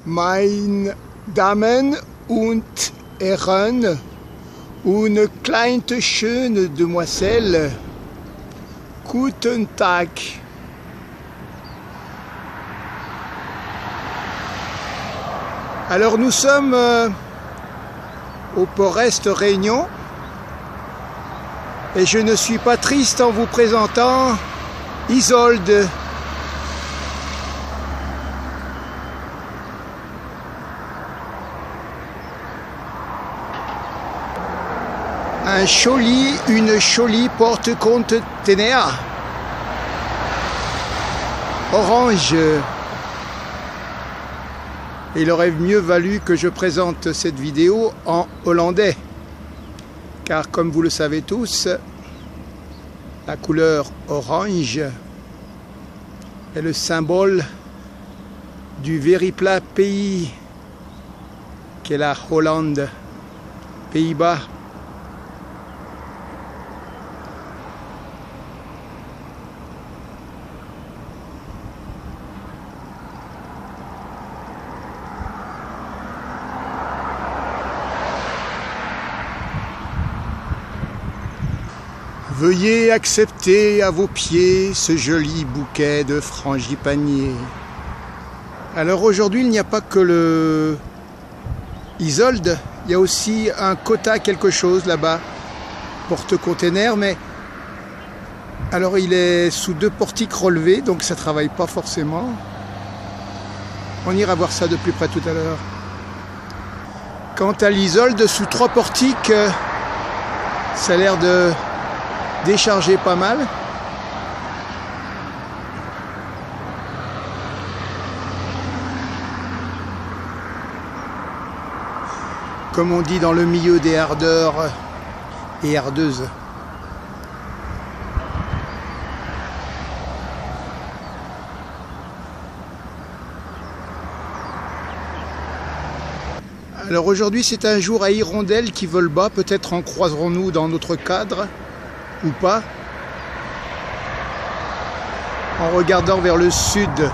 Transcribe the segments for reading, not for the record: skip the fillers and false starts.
Meine Damen und Herren, une kleine schöne demoiselle, guten Tag. Alors nous sommes au Port-Est Réunion et je ne suis pas triste en vous présentant Isolde. Une jolie porte-conteneurs orange. Il aurait mieux valu que je présente cette vidéo en hollandais, car comme vous le savez tous, la couleur orange est le symbole du very plat pays qu'est la Hollande, Pays-Bas. Veuillez accepter à vos pieds ce joli bouquet de frangipanier. Alors aujourd'hui, il n'y a pas que le Isolde, il y a aussi un quota quelque chose là-bas, porte-container, mais alors il est sous 2 portiques relevés, donc ça ne travaille pas forcément. On ira voir ça de plus près tout à l'heure. Quant à l'Isolde, sous 3 portiques, ça a l'air de décharger pas mal. Comme on dit dans le milieu des hardeurs et hardeuses. Alors aujourd'hui c'est un jour à hirondelles qui volent bas, peut-être en croiserons-nous dans notre cadre ou pas, en regardant vers le sud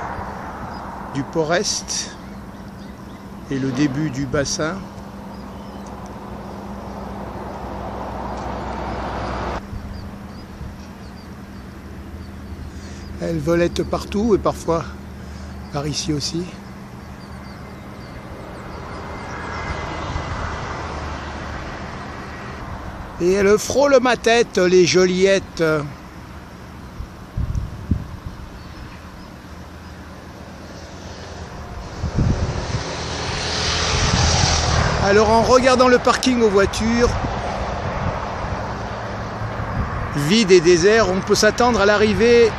du Port-Est et le début du bassin. Elles volettent partout et parfois par ici aussi. Et elle frôle ma tête, les joliettes. Alors en regardant le parking aux voitures, vide et désert, on peut s'attendre à l'arrivée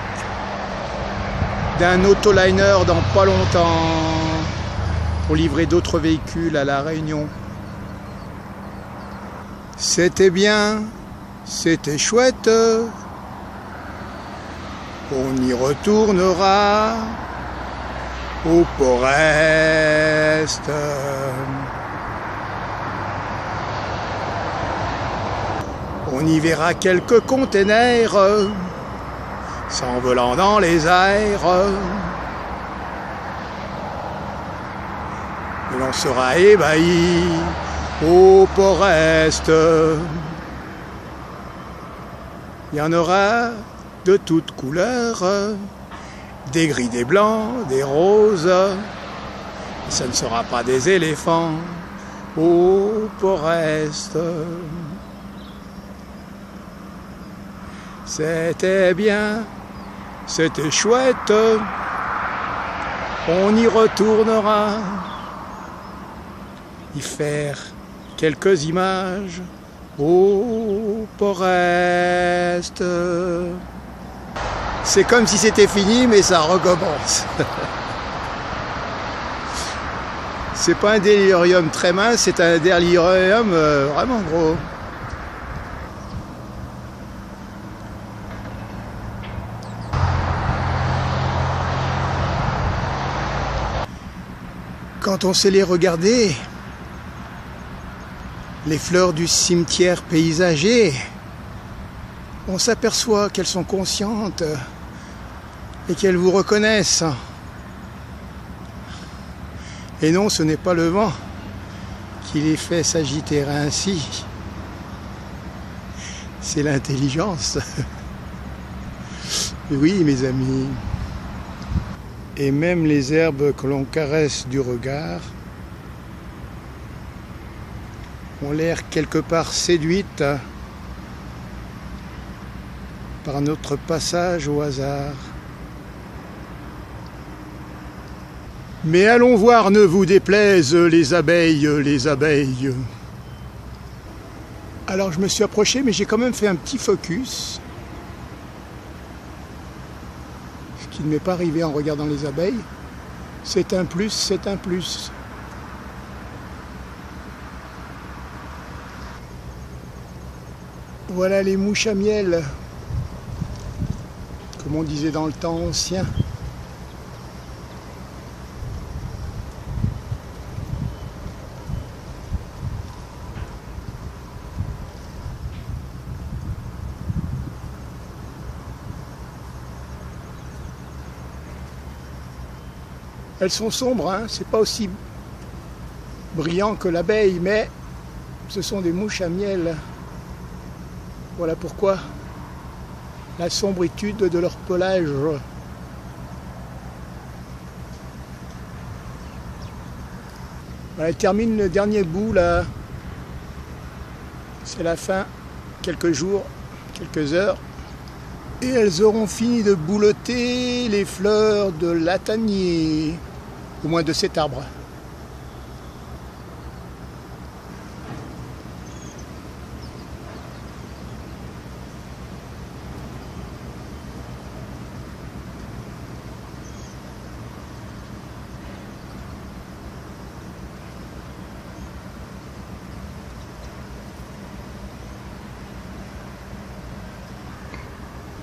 d'un autoliner dans pas longtemps pour livrer d'autres véhicules à La Réunion. C'était bien, c'était chouette, on y retournera au Port-Est. On y verra quelques containers s'envolant dans les airs. Et l'on sera ébahi au Port-Est. Il y en aura de toutes couleurs, des gris, des blancs, des roses. Ce ne sera pas des éléphants au Port-Est. C'était bien, c'était chouette, on y retournera y faire quelques images au Port-Est. C'est comme si c'était fini, mais ça recommence. C'est pas un délirium très mince, c'est un délirium vraiment gros. Quand on sait les regarder, les fleurs du cimetière paysager, on s'aperçoit qu'elles sont conscientes et qu'elles vous reconnaissent. Et non, ce n'est pas le vent qui les fait s'agiter ainsi. C'est l'intelligence. Oui, mes amis. Et même les herbes que l'on caresse du regard ont l'air quelque part séduites par notre passage au hasard. Mais allons voir, ne vous déplaise, les abeilles, les abeilles. Alors je me suis approché, mais j'ai quand même fait un petit focus. Ce qui ne m'est pas arrivé en regardant les abeilles. C'est un plus, c'est un plus. Voilà les mouches à miel, comme on disait dans le temps ancien. Elles sont sombres, hein, c'est pas aussi brillant que l'abeille, mais ce sont des mouches à miel. Voilà pourquoi la sombritude de leur pelage. Voilà, elle termine le dernier bout là. C'est la fin, quelques jours, quelques heures. Et elles auront fini de boulotter les fleurs de latanier, au moins de cet arbre.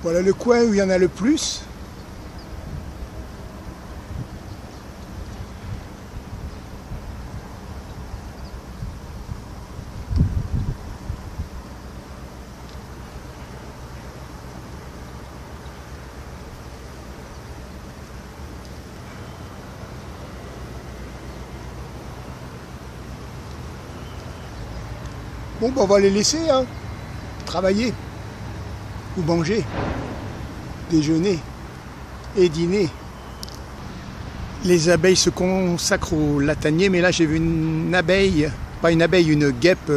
Voilà le coin où il y en a le plus. Bon, ben on va les laisser, hein, travailler ou manger, déjeuner et dîner. Les abeilles se consacrent au latanier, mais là j'ai vu une abeille, pas une abeille, une guêpe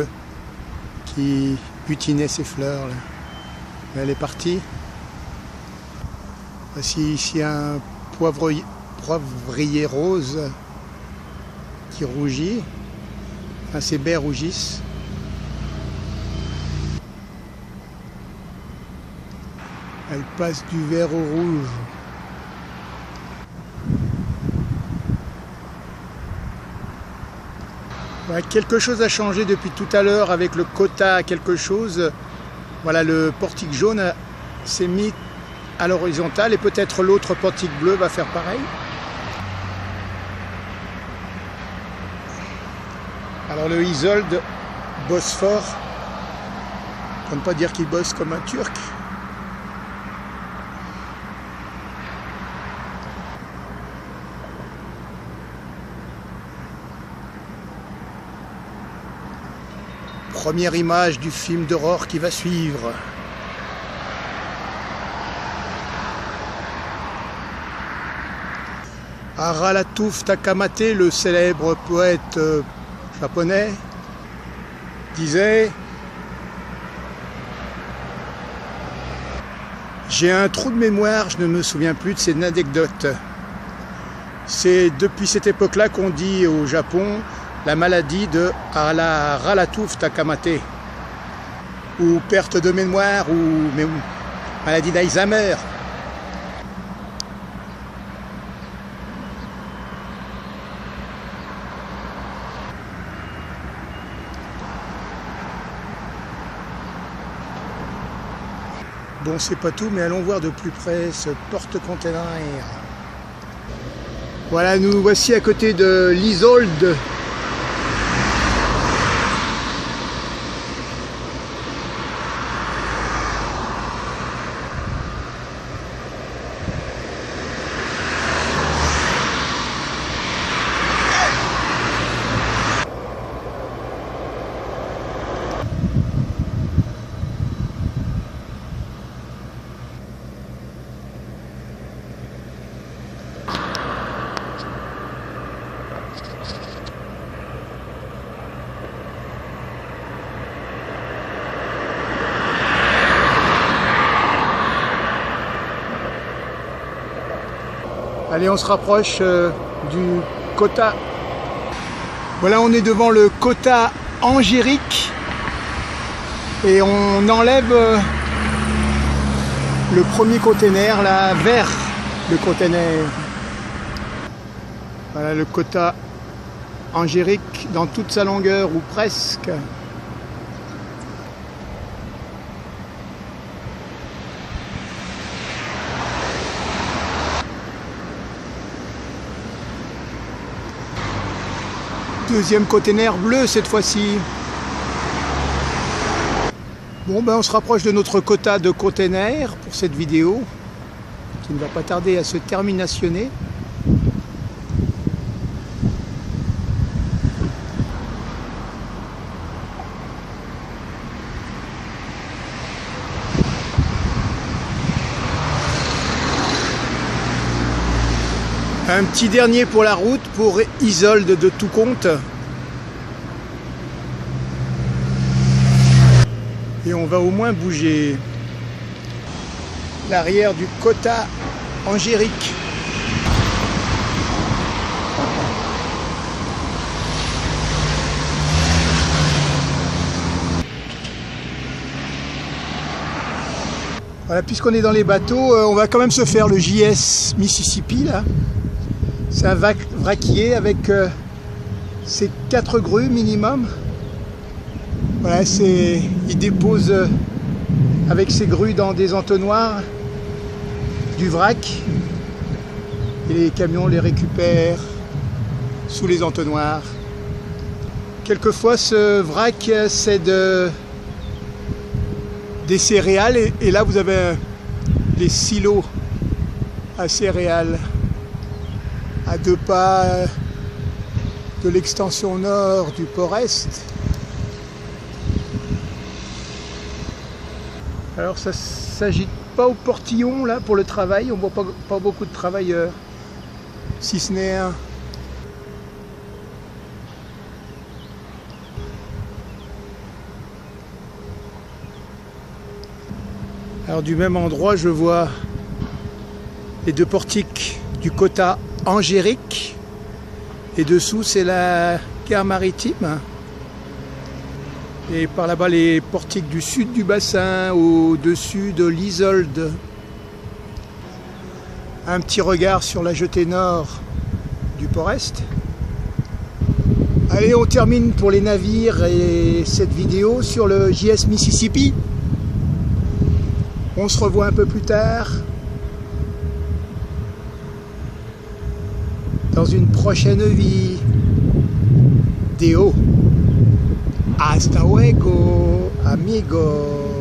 qui butinait ses fleurs. Là. Elle est partie. Voici ici un poivrier rose qui rougit. Enfin, ses baies rougissent. Elle passe du vert au rouge. Voilà, quelque chose a changé depuis tout à l'heure avec le quota quelque chose. Voilà, le portique jaune s'est mis à l'horizontale et peut-être l'autre portique bleu va faire pareil. Alors le Isolde bosse fort, pour ne pas dire qu'il bosse comme un Turc. Première image du film d'aurore qui va suivre. Haralatuff Takamate, le célèbre poète japonais, disait « J'ai un trou de mémoire, je ne me souviens plus de cette anecdote. C'est depuis cette époque-là qu'on dit au Japon la maladie de Haralatuff Takamate, ou perte de mémoire, ou maladie d'Alzheimer. » Bon, c'est pas tout, mais allons voir de plus près ce porte-container. Voilà, nous voici à côté de l'Isolde. Allez, on se rapproche du quota. Voilà, on est devant le quota Angérique et on enlève le premier container là, vers le container. Voilà le quota Angérique dans toute sa longueur ou presque. Deuxième container bleu cette fois-ci. Bon ben on se rapproche de notre quota de containers pour cette vidéo qui ne va pas tarder à se terminationner. Un petit dernier pour la route, pour Isolde de tout compte. Et on va au moins bouger l'arrière du quota Angérique. Voilà, puisqu'on est dans les bateaux, on va quand même se faire le JS Mississippi là. C'est un vraquier avec ses 4 grues minimum. Voilà, il dépose avec ses grues dans des entonnoirs du vrac et les camions les récupèrent sous les entonnoirs. Quelquefois ce vrac c'est des céréales et là vous avez les silos à céréales à 2 pas de l'extension nord du port Est. Alors ça s'agite pas au portillon là pour le travail, on voit pas beaucoup de travailleurs, si ce n'est un. Alors du même endroit je vois les 2 portiques du quota Angérique et dessous c'est la gare maritime et par là-bas les portiques du sud du bassin au-dessus de l'Isolde. Un petit regard sur la jetée nord du port Est. Allez, on termine pour les navires et cette vidéo sur le JS Mississippi. On se revoit un peu plus tard dans une prochaine vidéo. Hasta luego, amigos.